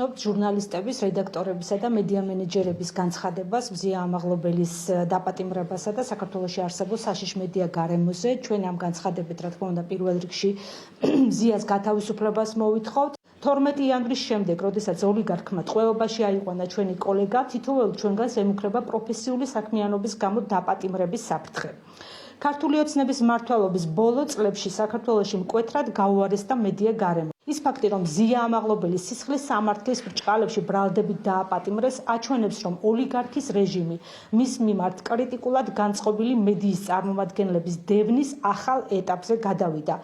ჟურნალისტების, რედაქტორებისა და მედია მენეჯერების განცხადებას, მზია ამაღლობელის დაპატიმრებასა და საქართველოში არსებულ საშიშ მედია გარემოზე. ჩვენ ამ განცხადებით, რა თქმა უნდა, პირველ რიგში მზიას გათავისუფლებას მოვითხოვთ. 12 იანვრის შემდეგ, როდესაც ოლიგარქმა ტყვეობაში აიყვანა ჩვენი კოლეგა, თითოეულ ჩვენგანს ემუქრება პროფესიული საქმიანობის გამო დაპატიმრების საფრთხე. ქართული ოცნების მმართველობის ბოლო წლებში საქართველოში მკვეთრად გაუარესდა მედია გარემო. ის ფაქტი, რომ მზია ამაღლობელის სისხლის სამართლის ბრჭყალებში ბრალდებით დააპატიმრეს, აჩვენებს, რომ ოლიგარქის რეჟიმი მის მიმართ კრიტიკულად განწყობილი მედიის წარმომადგენლების დევნის ახალ ეტაპზე გადავიდა,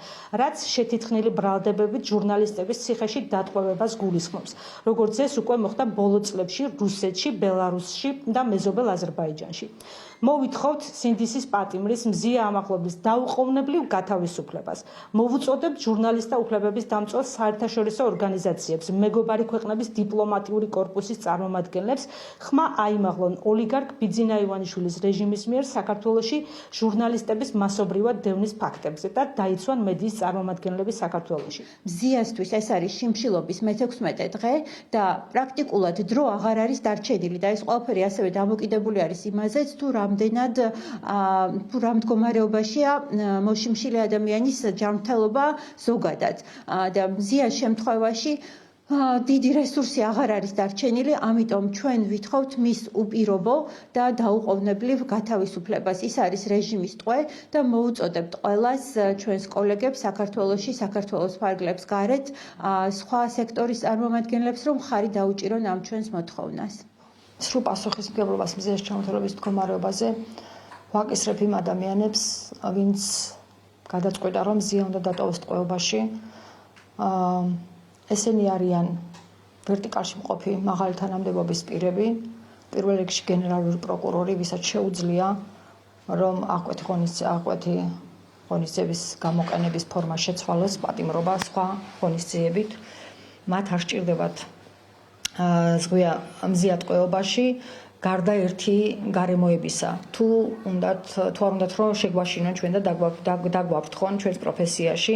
რაც შეთითხნილი ბრალდებებით ჟურნალისტების ციხეში დატყვევებას გულისხმობს, როგორც ეს უკვე მოხდა ბოლო წლებში რუსეთში, ბელარუსში და მეზობელ აზერბაიჯანში. მოვითხოვთ სინდისის პატიმრის მზია ამაღლობელის დაუყოვნებლივ გათავისუფლებას. მოვუწოდებთ ჟურნალისტთა უფლებების დამწველ საერთაშორისო ორგანიზაციებს, მეგობარი ქვეყნების დიპლომატიური კორპუსის წარმომადგენლებს ხმა აიმაღლონ ოლიგარქ ბიძინა ივანიშვილის რეჟიმის მიერ საქართველოში ჟურნალისტების მასობრივად დევნის ფაქტებზე და დაიცვან მედიის წარმომადგენლები საქართველოში. მზიასთვის ეს არის შიმშილობის მე-16 დღე და პრაქტიკულად დრო აღარ არის დარჩენილი და ეს ყველაფერი ასევე დამოკიდებული არის იმაზეც, თუ რა მდგომარეობაშია მოშიმშილი ადამიანის ჯანმრთელობა ზოგადად და მზიას შემთხვევაში დიდი რესურსი აღარ არის დარჩენილი, ამიტომ ჩვენ ვითხოვთ მის უპირობო და დაუყოვნებლივ გათავისუფლებას. ის არის რეჟიმის ტყვე და მოუწოდებთ ყველას ჩვენს კოლეგებს საქართველოში, საქართველოს ფარგლებს გარეთ, სხვა სექტორის წარმომადგენლებს, რომ ხარი დაუჭირონ ამ ჩვენს მოთხოვნას. სრულ პასუხისმგებლობას მზიას ჩამოთვალების მდგომარეობაზე ვაკისრებ იმ ადამიანებს, ვინც გადაწყვიტა, რომ მზია უნდა დატოვოს ტყვეობაში. ესენი არიან ვერტიკალში მყოფი მაღალი თანამდებობის პირები, პირველ რიგში გენერალური პროკურორი, ვისაც შეუძლია, რომ აღკვეთი ღონისძიების გამოყენების ფორმა შეცვალოს პატიმრობა სხვა ღონისძიებით. მათ არ სჭირდებათ მზია ტყვეობაში გარდა ერთი გარემოებისა. თუ არ უნდათ რომ შეგვაშინონ ჩვენ და დაგვაფრთხონ ჩვენს პროფესიაში.